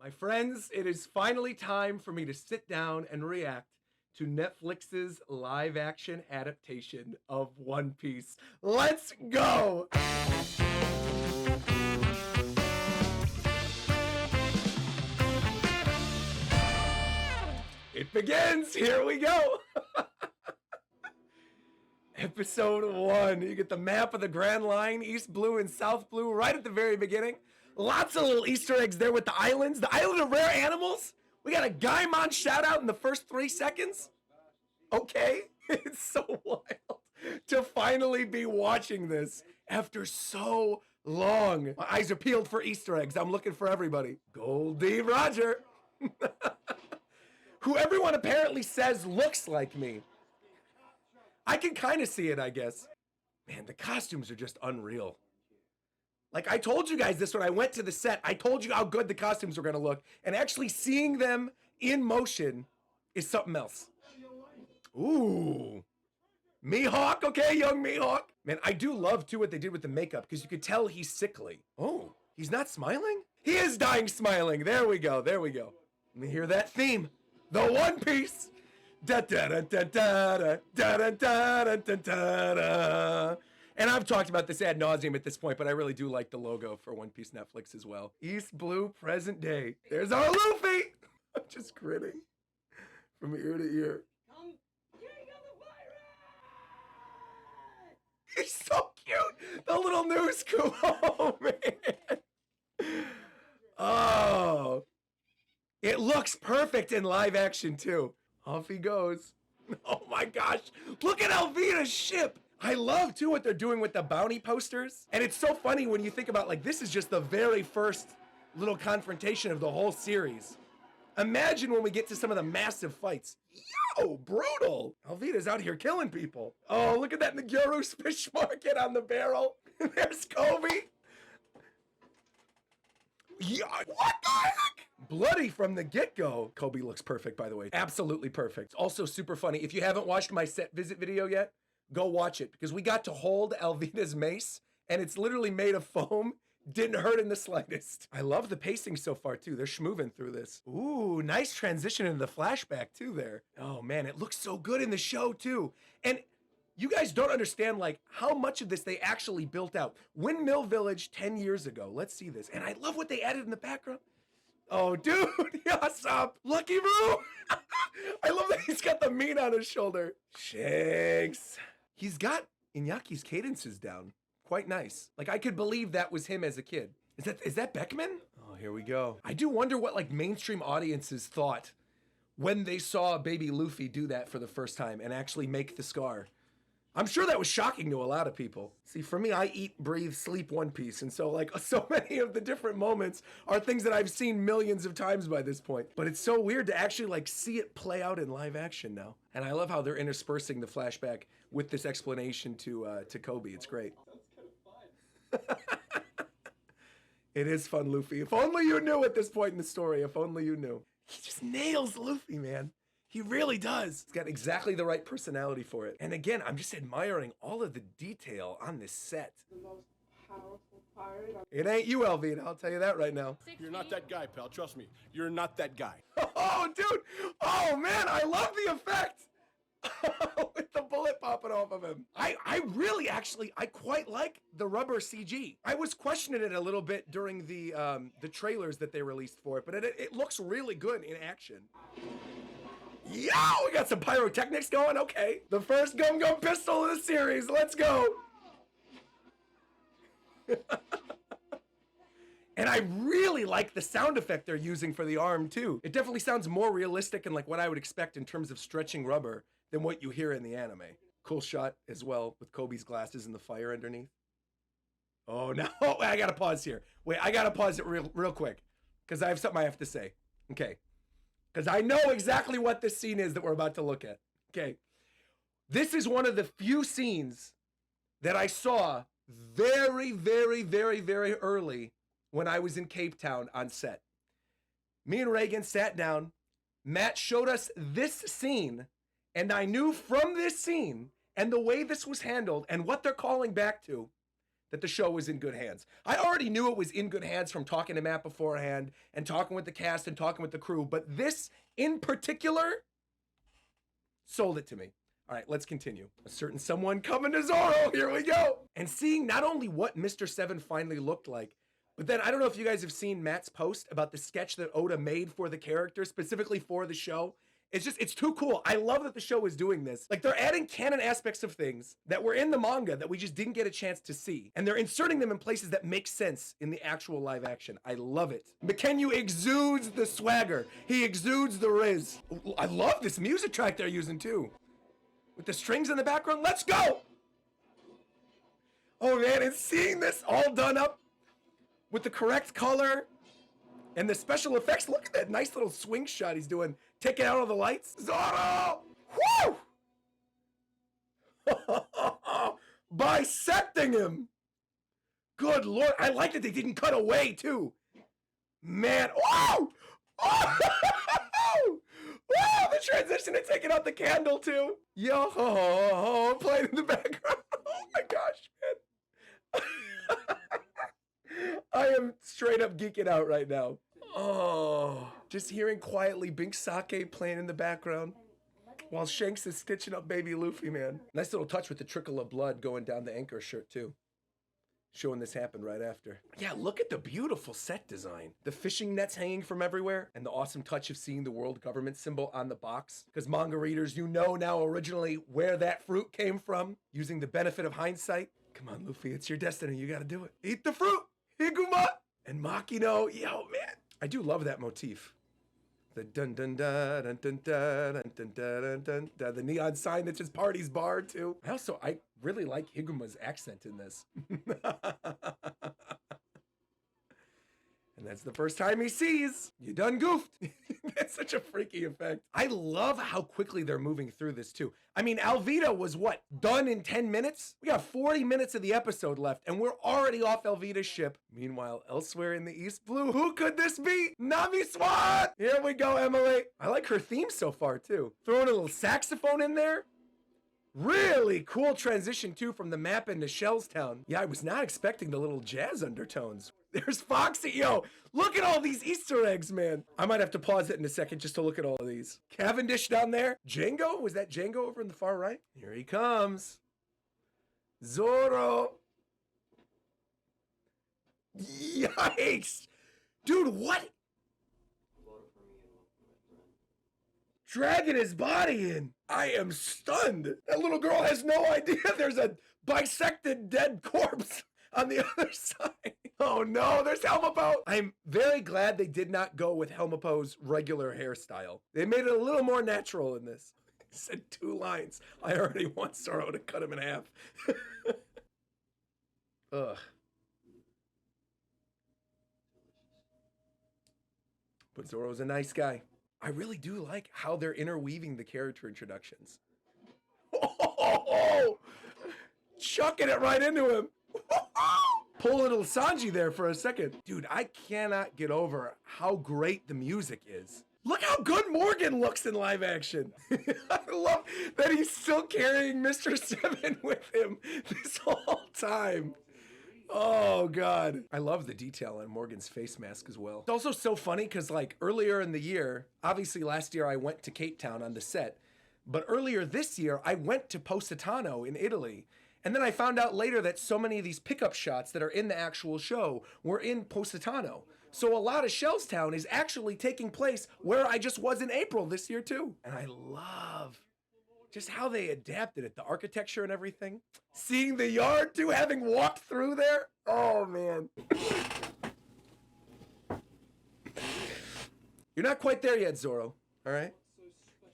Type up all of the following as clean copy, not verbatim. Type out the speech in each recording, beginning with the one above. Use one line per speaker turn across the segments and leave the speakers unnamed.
My friends, it is finally time for me to sit down and react to Netflix's live-action adaptation of One Piece. Let's go! It begins! Here we go! Episode 1. You get the map of the Grand Line, East Blue and South Blue, right at the very beginning. Lots of little Easter eggs there with the islands. The Island of Rare Animals. We got a Gaimon shout out in the first 3 seconds. Okay. It's so wild to finally be watching this after so long. My eyes are peeled for Easter eggs. I'm looking for everybody. Goldie Roger. Who everyone apparently says looks like me. I can kind of see it, I guess. Man, the costumes are just unreal. Like, I told you guys this when I went to the set. I told you how good the costumes were going to look. And actually seeing them in motion is something else. Ooh. Mihawk, okay, young Mihawk. Man, I do love, too, what they did with the makeup, because you could tell he's sickly. Oh, he's not smiling? He is dying smiling. There we go, there we go. Let me hear that theme. The One Piece. Da da da da da da da da da da da. And I've talked about this ad nauseum at this point, but I really do like the logo for One Piece Netflix as well. East Blue, present day. There's our Luffy. I'm just grinning from ear to ear. He's so cute. The little news scoop. Oh, man. Oh. It looks perfect in live action, too. Off he goes. Oh, my gosh. Look at Alvida's ship. I love, too, what they're doing with the bounty posters. And it's so funny when you think about, like, this is just the very first little confrontation of the whole series. Imagine when we get to some of the massive fights. Yo, brutal. Alvida's out here killing people. Oh, look at that Nagoro's fish market on the barrel. There's Kobe. Yeah, what the heck? Bloody from the get-go. Kobe looks perfect, by the way. Absolutely perfect. Also super funny. If you haven't watched my set visit video yet, go watch it, because we got to hold Alvida's mace, and it's literally made of foam. Didn't hurt in the slightest. I love the pacing so far, too. They're schmoovin' through this. Ooh, nice transition into the flashback, too, there. Oh, man, it looks so good in the show, too. And you guys don't understand, like, how much of this they actually built out. Windmill Village 10 years ago. Let's see this. And I love what they added in the background. Oh, dude, what's up? Lucky Roo. I love that he's got the meat on his shoulder. Shanks. He's got Inyaki's cadences down. Quite nice. Like, I could believe that was him as a kid. Is that Beckman? Oh, here we go. I do wonder what, like, mainstream audiences thought when they saw baby Luffy do that for the first time and actually make the scar. I'm sure that was shocking to a lot of people. See, for me, I eat, breathe, sleep One Piece. And so, like, so many of the different moments are things that I've seen millions of times by this point. But it's so weird to actually, like, see it play out in live action now. And I love how they're interspersing the flashback with this explanation to Kobe. It's great. It is fun, Luffy. If only you knew at this point in the story. If only you knew. He just nails Luffy, man. He really does. He's got exactly the right personality for it. And again, I'm just admiring all of the detail on this set.
The most powerful pirate.
It ain't you, Elvina. I'll tell you that right now.
You're not that guy, pal. Trust me. You're not that guy.
Oh, dude. Oh, man. I love the effect. With the bullet popping off of him. I really actually, I quite like the rubber CG. I was questioning it a little bit during the trailers that they released for it, but it looks really good in action. Yo, we got some pyrotechnics going. Okay. The first Gum Gum pistol of the series. Let's go. And I really like the sound effect they're using for the arm, too. It definitely sounds more realistic and like what I would expect in terms of stretching rubber than what you hear in the anime. Cool shot as well with Kobe's glasses and the fire underneath. Oh, no. I got to pause here. Wait, I got to pause it real quick because I have something I have to say. Okay. Because I know exactly what this scene is that we're about to look at. Okay. This is one of the few scenes that I saw very, very, very, very early when I was in Cape Town on set. Me and Reagan sat down. Matt showed us this scene, and I knew from this scene and the way this was handled and what they're calling back to that the show was in good hands. I already knew it was in good hands from talking to Matt beforehand and talking with the cast and talking with the crew, but this in particular sold it to me. All right, let's continue. A certain someone coming to Zorro, here we go. And seeing not only what Mr. Seven finally looked like, but then I don't know if you guys have seen Matt's post about the sketch that Oda made for the character, specifically for the show. It's too cool. I love that the show is doing this. Like, they're adding canon aspects of things that were in the manga that we just didn't get a chance to see. And they're inserting them in places that make sense in the actual live action. I love it. McKenyu exudes the swagger. He exudes the riz. I love this music track they're using too. With the strings in the background, let's go! Oh man, and seeing this all done up with the correct color and the special effects, look at that nice little swing shot he's doing, taking out all the lights. Zorro! Woo! Bisecting him! Good Lord, I like that they didn't cut away too. Man, oh! Oh! Wow, the transition to taking out the candle too. Yo, playing in the background. Oh my gosh, man. I am straight up geeking out right now. Oh, just hearing quietly Bink Sake playing in the background while Shanks is stitching up baby Luffy, man. Nice little touch with the trickle of blood going down the anchor shirt too. Showing this happened right after. Yeah, look at the beautiful set design. The fishing nets hanging from everywhere and the awesome touch of seeing the world government symbol on the box. Because manga readers, you know now originally where that fruit came from, using the benefit of hindsight. Come on, Luffy, it's your destiny. You gotta do it. Eat the fruit, Higuma! And Makino, yo, man. I do love that motif. The dun dun dun dun dun dun dun dun dun dun, the neon sign that says party's bar too. I really like Higuma's accent in this. And that's the first time he sees you done goofed. That's such a freaky effect. I love how quickly they're moving through this too. I mean, Alvida was what, done in 10 minutes? We got 40 minutes of the episode left and we're already off Alvida's ship. Meanwhile, elsewhere in the East Blue, who could this be? Nami Swan! Here we go, Emily. I like her theme so far too. Throwing a little saxophone in there. Really cool transition too from the map into Shellstown. Yeah, I was not expecting the little jazz undertones. There's Foxy. Yo, look at all these Easter eggs, man. I might have to pause it in a second just to look at all of these. Cavendish down there. Django? Was that Django over in the far right? Here he comes. Zorro. Yikes. Dude, what? Dragging his body in. I am stunned. That little girl has no idea there's a bisected dead corpse on the other side. Oh no, there's Helmeppo. I'm very glad they did not go with Helmeppo's regular hairstyle. They made it a little more natural in this. He said 2 lines. I already want Zorro to cut him in half. Ugh. But Zorro's a nice guy. I really do like how they're interweaving the character introductions. Oh, chucking it right into him. Pull a little Sanji there for a second. Dude, I cannot get over how great the music is. Look how good Morgan looks in live action. I love that he's still carrying Mr. Seven with him this whole time. Oh God. I love the detail on Morgan's face mask as well. It's also so funny because like earlier in the year, obviously last year I went to Cape Town on the set, but earlier this year I went to Positano in Italy. And then I found out later that so many of these pickup shots that are in the actual show were in Positano. So a lot of Shellstown is actually taking place where I just was in April this year too. And I love just how they adapted it, the architecture and everything. Seeing the yard too, having walked through there. Oh man. You're not quite there yet, Zorro, all right?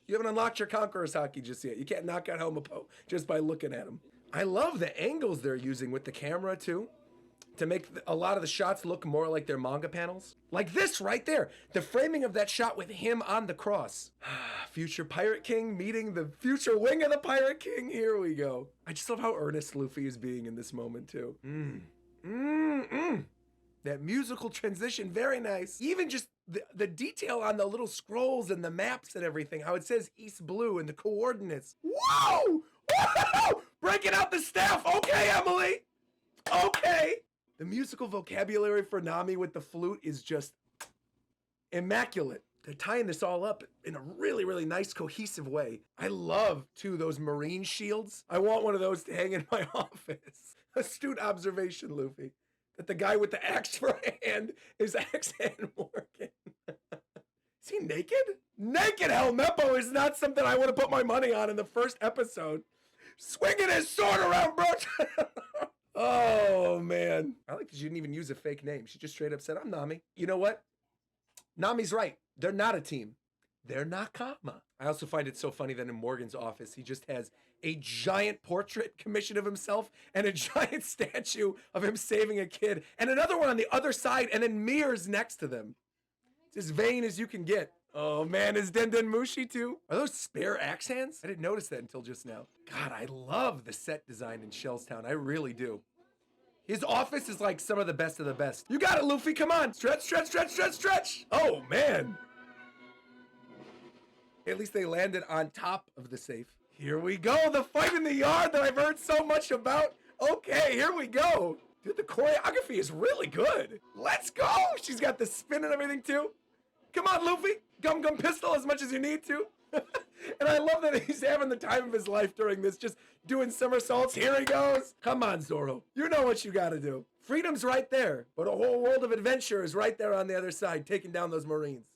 You haven't unlocked your Conqueror's Haki just yet. You can't knock out Helmeppo just by looking at him. I love the angles they're using with the camera too, to make a lot of the shots look more like their manga panels. Like this right there, the framing of that shot with him on the cross. Future Pirate King meeting the future wing of the Pirate King. Here we go. I just love how earnest Luffy is being in this moment too. That musical transition, very nice. Even just the detail on the little scrolls and the maps and everything, how it says East Blue and the coordinates. Whoa! Whoa! Breaking out the staff. Okay, Emily. Okay. The musical vocabulary for Nami with the flute is just immaculate. They're tying this all up in a really, really nice, cohesive way. I love, too, those marine shields. I want one of those to hang in my office. Astute observation, Luffy. That the guy with the axe for a hand is Axe-Hand Morgan. Is he naked? Naked Helmeppo is not something I would have put my money on in the first episode. Swinging his sword around, bro. Oh, man. I like that she didn't even use a fake name. She just straight up said, I'm Nami. You know what? Nami's right. They're not a team. They're nakama. I also find it so funny that in Morgan's office, he just has a giant portrait commission of himself and a giant statue of him saving a kid and another one on the other side and then mirrors next to them. It's as vain as you can get. Oh man, is Denden Mushi too? Are those spare axe hands? I didn't notice that until just now. God, I love the set design in Shellstown. I really do. His office is like some of the best of the best. You got it, Luffy. Come on. Stretch, stretch, stretch, stretch, stretch. Oh, man. At least they landed on top of the safe. Here we go. The fight in the yard that I've heard so much about. Okay, here we go. Dude, the choreography is really good. Let's go. She's got the spin and everything, too. Come on, Luffy. Gum Gum Pistol as much as you need to. And I love that he's having the time of his life during this, just doing somersaults. Here he goes. Come on, Zoro. You know what you got to do. Freedom's right there, but a whole world of adventure is right there on the other side, taking down those Marines.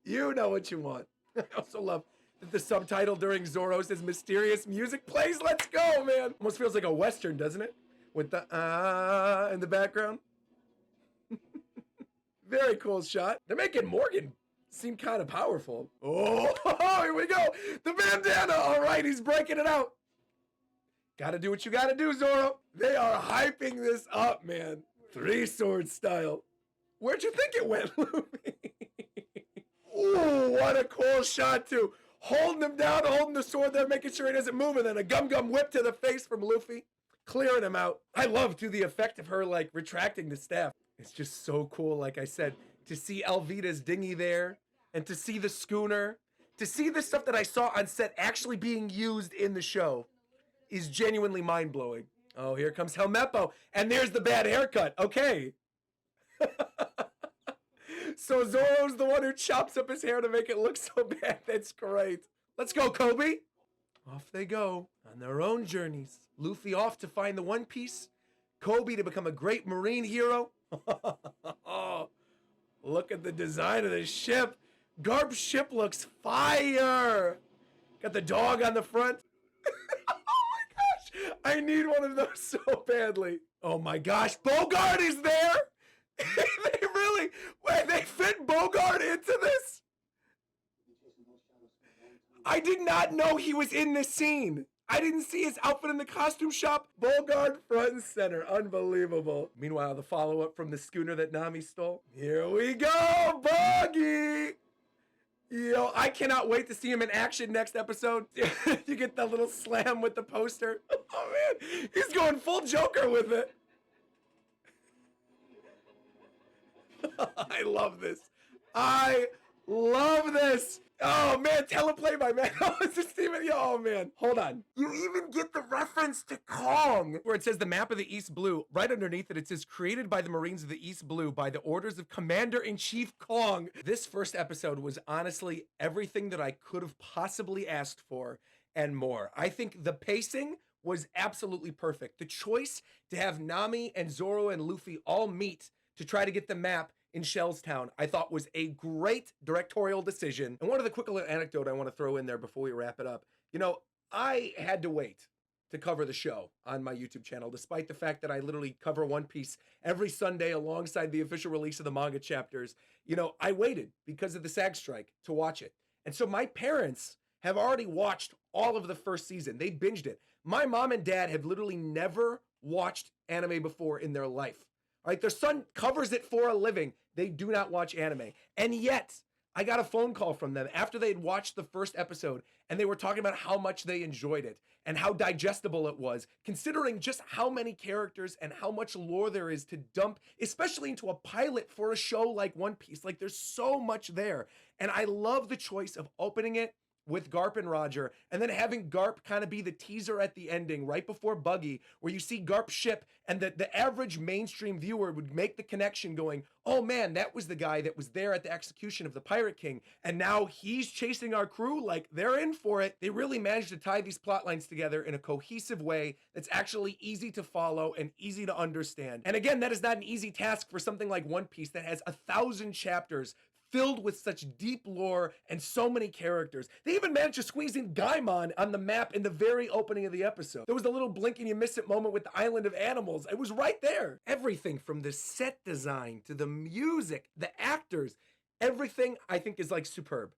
You know what you want. I also love that the subtitle during Zoro's is mysterious music plays. Let's go, man. Almost feels like a Western, doesn't it? With the in the background. Very cool shot. They're making Morgan seem kind of powerful. Oh, here we go. The bandana. All right, he's breaking it out. Gotta do what you gotta do, Zoro. They are hyping this up, man. Three-sword style. Where'd you think it went, Luffy? Ooh, what a cool shot, too. Holding him down, holding the sword there, making sure he doesn't move, and then a gum-gum whip to the face from Luffy, clearing him out. I love, too, the effect of her, like, retracting the staff. It's just so cool, like I said, to see Alvida's dinghy there, and to see the schooner, to see the stuff that I saw on set actually being used in the show is genuinely mind-blowing. Oh, here comes Helmeppo, and there's the bad haircut. Okay. So Zoro's the one who chops up his hair to make it look so bad. That's great. Let's go, Kobe. Off they go on their own journeys. Luffy off to find the One Piece. Kobe to become a great marine hero. Look at the design of the ship. Garp's ship looks fire. Got the dog on the front. Oh my gosh. I need one of those so badly. Oh my gosh. Bogart is there. They really, wait, they fit Bogart into this? I did not know he was in this scene. I didn't see his outfit in the costume shop. Bogart front and center. Unbelievable. Meanwhile, the follow-up from the schooner that Nami stole. Here we go, Buggy. Yo, I cannot wait to see him in action next episode. You get that little slam with the poster. Oh, man. He's going full Joker with it. I love this. I love this. Oh, man, teleplay by man. Oh, is this even? Oh, man. Hold on. You even get the reference to Kong, where it says the map of the East Blue. Right underneath it, it says created by the Marines of the East Blue by the orders of Commander-in-Chief Kong. This first episode was honestly everything that I could have possibly asked for and more. I think the pacing was absolutely perfect. The choice to have Nami and Zoro and Luffy all meet to try to get the map in Shellstown, I thought was a great directorial decision. And one of the quick little anecdote I want to throw in there before we wrap it up. You know, I had to wait to cover the show on my YouTube channel, despite the fact that I literally cover One Piece every Sunday alongside the official release of the manga chapters. You know, I waited because of the SAG strike to watch it. And so my parents have already watched all of the first season. They binged it. My mom and dad have literally never watched anime before in their life. Right? Their son covers it for a living. They do not watch anime. And yet, I got a phone call from them after they had watched the first episode, and they were talking about how much they enjoyed it and how digestible it was, considering just how many characters and how much lore there is to dump, especially into a pilot for a show like One Piece. Like, there's so much there. And I love the choice of opening it with Garp and Roger, and then having Garp kind of be the teaser at the ending right before Buggy, where you see Garp's ship, and the average mainstream viewer would make the connection going, oh man, that was the guy that was there at the execution of the Pirate King, and now he's chasing our crew. Like, they're in for it. They really managed to tie these plot lines together in a cohesive way that's actually easy to follow and easy to understand. And again, that is not an easy task for something like One Piece that has 1,000 chapters filled with such deep lore and so many characters. They even managed to squeeze in Gaimon on the map in the very opening of the episode. There was a little blink and you miss it moment with the Island of Animals. It was right there. Everything from the set design to the music, the actors, everything I think is like superb.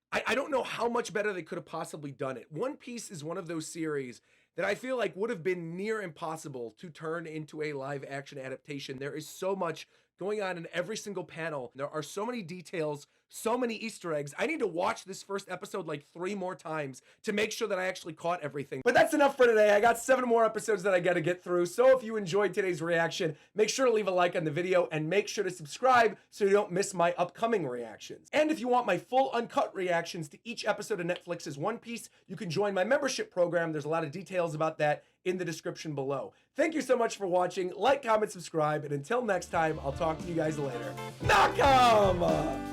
I don't know how much better they could have possibly done it. One Piece is one of those series that I feel like would have been near impossible to turn into a live action adaptation. There is so much going on in every single panel. There are so many details, so many Easter eggs. I need to watch this first episode like 3 more times to make sure that I actually caught everything. But that's enough for today. I got 7 more episodes that I gotta get through. So if you enjoyed today's reaction, make sure to leave a like on the video and make sure to subscribe so you don't miss my upcoming reactions. And if you want my full uncut reactions to each episode of Netflix's One Piece, you can join my membership program. There's a lot of details about that in the description below. Thank you so much for watching. Like, comment, subscribe, and until next time, I'll talk to you guys later. Nakam!